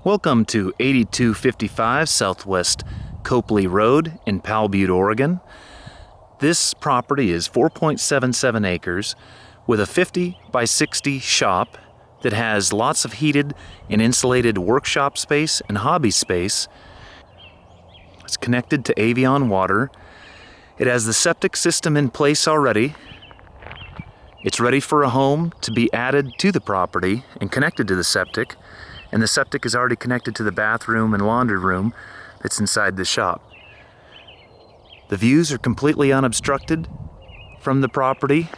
Welcome to 8255 Southwest Copley Road in Powell Butte, Oregon. This property is 4.77 acres with a 50 by 60 shop that has lots of heated and insulated workshop space and hobby space. It's connected to Avion water. It has the septic system in place already. It's ready for a home to be added to the property and connected to the septic. And the septic is already connected to the bathroom and laundry room that's inside the shop. The views are completely unobstructed from the property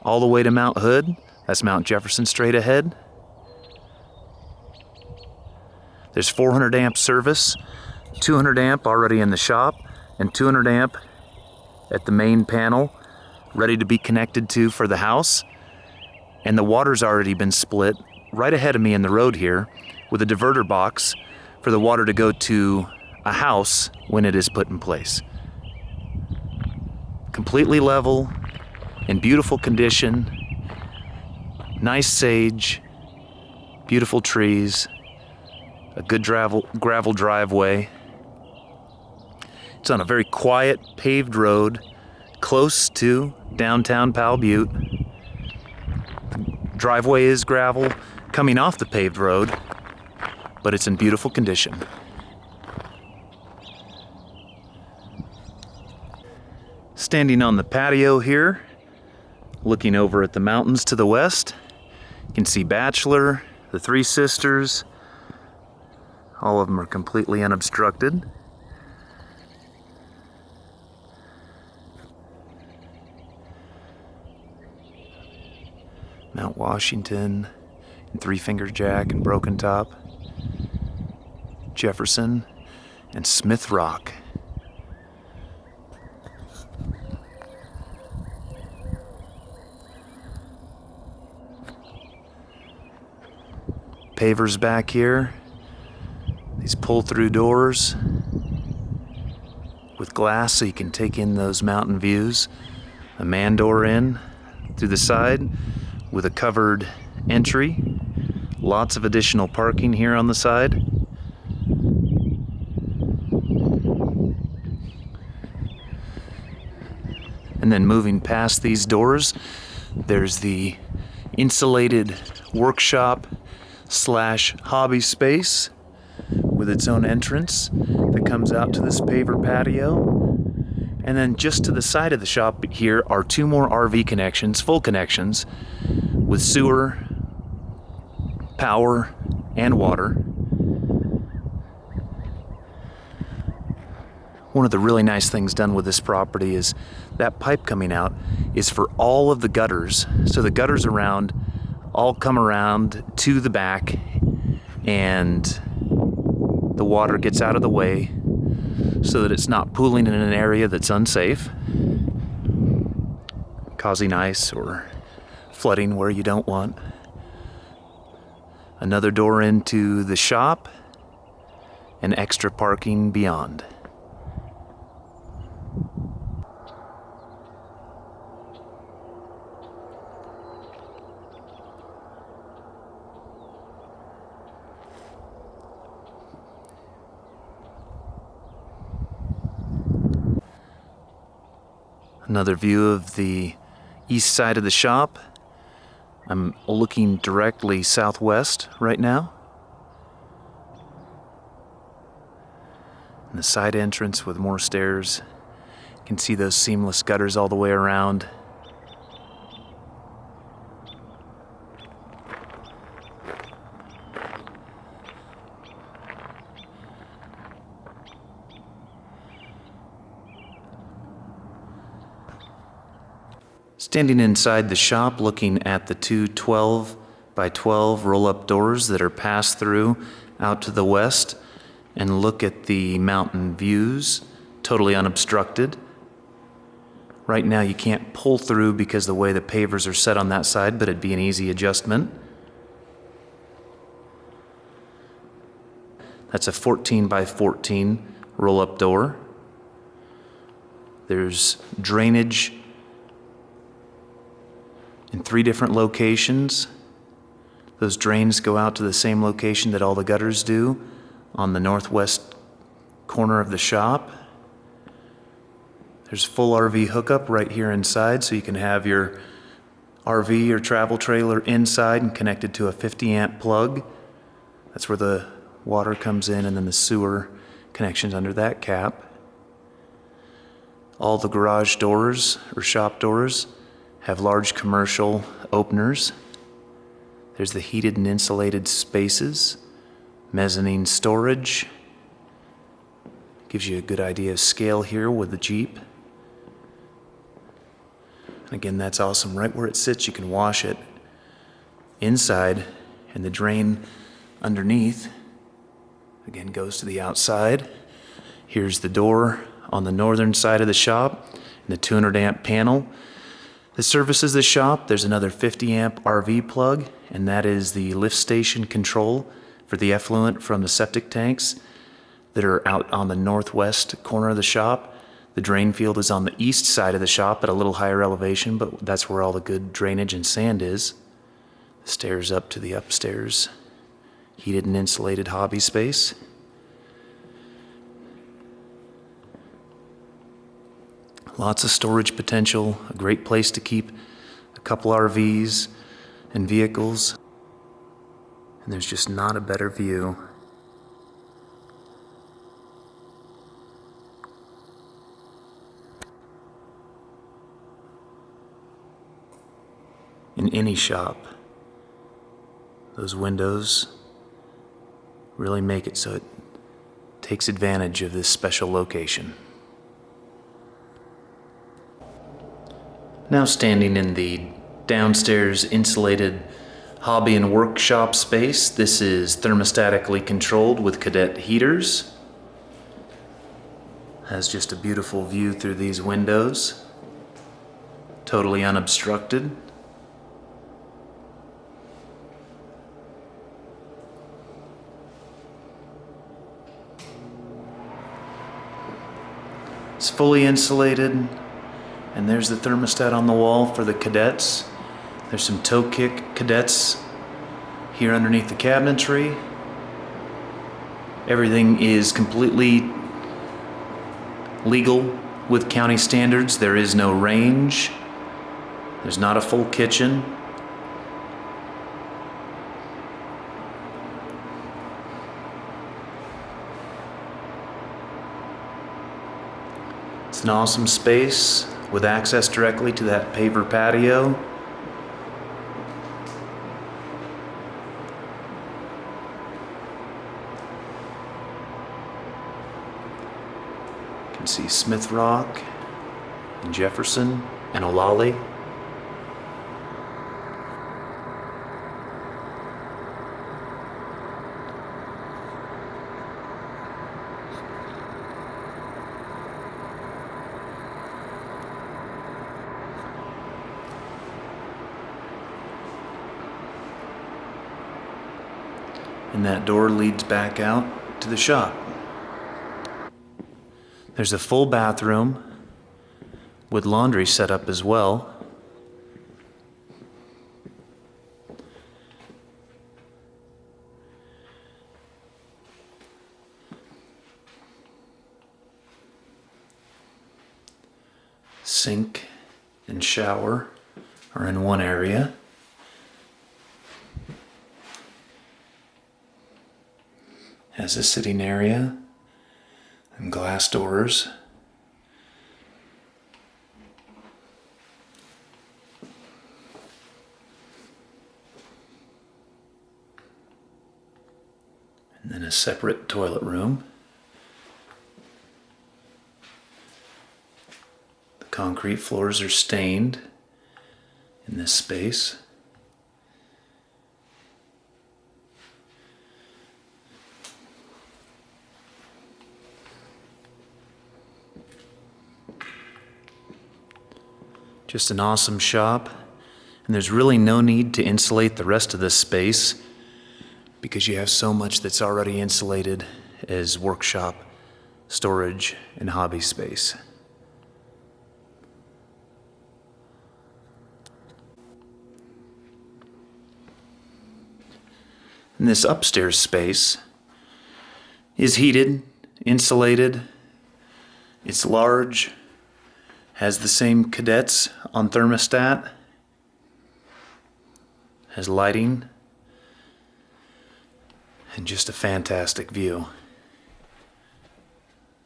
all the way to Mount Hood. That's Mount Jefferson straight ahead. There's 400 amp service, 200 amp already in the shop, and 200 amp at the main panel ready to be connected to for the house. And the water's already been split right ahead of me in the road here with a diverter box for the water to go to a house when it is put in place. Completely level, in beautiful condition, nice sage, beautiful trees, a good gravel driveway. It's on a very quiet paved road close to downtown Powell Butte. Driveway is gravel coming off the paved road, but it's in beautiful condition. Standing on the patio here, looking over at the mountains to the west, you can see Bachelor, the Three Sisters. All of them are completely unobstructed. Mount Washington, and Three Finger Jack and Broken Top, Jefferson, and Smith Rock. Pavers back here, these pull-through doors with glass so you can take in those mountain views. A man door in through the side with a covered entry. Lots of additional parking here on the side. And then moving past these doors, there's the insulated workshop / hobby space with its own entrance that comes out to this paver patio. And then just to the side of the shop here are two more RV connections, full connections, with sewer, power, and water. One of the really nice things done with this property is that pipe coming out is for all of the gutters. So the gutters around all come around to the back, and the water gets out of the way so that it's not pooling in an area that's unsafe, causing ice or flooding where you don't want. Another door into the shop and extra parking beyond. Another view of the east side of the shop. I'm looking directly southwest right now. And the side entrance with more stairs. You can see those seamless gutters all the way around. Standing inside the shop, looking at the two 12 by 12 roll-up doors that are passed through out to the west, and look at the mountain views, totally unobstructed. Right now you can't pull through because the way the pavers are set on that side, but it'd be an easy adjustment. That's a 14 by 14 roll-up door. There's drainage in 3 different locations. Those drains go out to the same location that all the gutters do, on the northwest corner of the shop. There's full RV hookup right here inside, so you can have your RV or travel trailer inside and connected to a 50 amp plug. That's where the water comes in, and then the sewer connections under that cap. All the garage doors or shop doors have large commercial openers. There's the heated and insulated spaces, mezzanine storage. Gives you a good idea of scale here with the Jeep. And again, that's awesome. Right where it sits, you can wash it inside, and the drain underneath, again, goes to the outside. Here's the door on the northern side of the shop, and the 200 amp panel that services the shop. There's another 50 amp RV plug, and that is the lift station control for the effluent from the septic tanks that are out on the northwest corner of the shop. The drain field is on the east side of the shop at a little higher elevation, but that's where all the good drainage and sand is. The stairs up to the upstairs heated and insulated hobby space. Lots of storage potential, a great place to keep a couple RVs and vehicles. And there's just not a better view in any shop. Those windows really make it so it takes advantage of this special location. Now standing in the downstairs insulated hobby and workshop space. This is thermostatically controlled with cadet heaters. Has just a beautiful view through these windows. Totally unobstructed. It's fully insulated, and there's the thermostat on the wall for the cadets. There's some toe kick cadets here underneath the cabinetry. Everything is completely legal with county standards. There is no range. There's not a full kitchen. It's an awesome space with access directly to that paver patio. You can see Smith Rock and Jefferson and Olali. And that door leads back out to the shop. There's a full bathroom with laundry set up as well. Sink and shower are in one area. Has a sitting area and glass doors. And then a separate toilet room. The concrete floors are stained in this space. Just an awesome shop, and there's really no need to insulate the rest of this space because you have so much that's already insulated as workshop, storage, and hobby space. And this upstairs space is heated, insulated. It's large, has the same cadets on thermostat, has lighting, and just a fantastic view.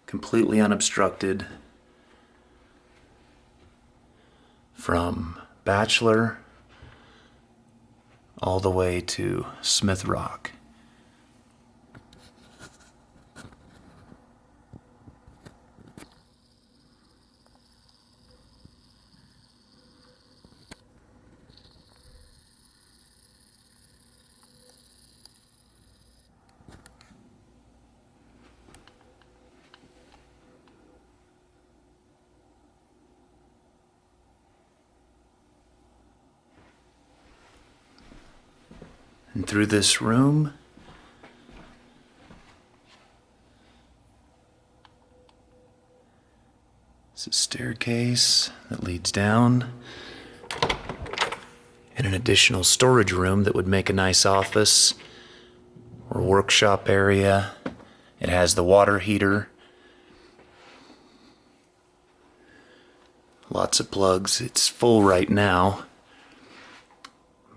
Completely unobstructed from Bachelor all the way to Smith Rock. And through this room, it's a staircase that leads down, and an additional storage room that would make a nice office or workshop area. It has the water heater, lots of plugs. It's full right now,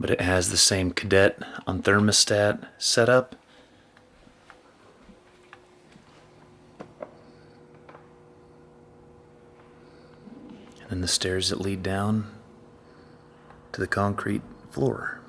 but it has the same cadet on thermostat setup. And then the stairs that lead down to the concrete floor.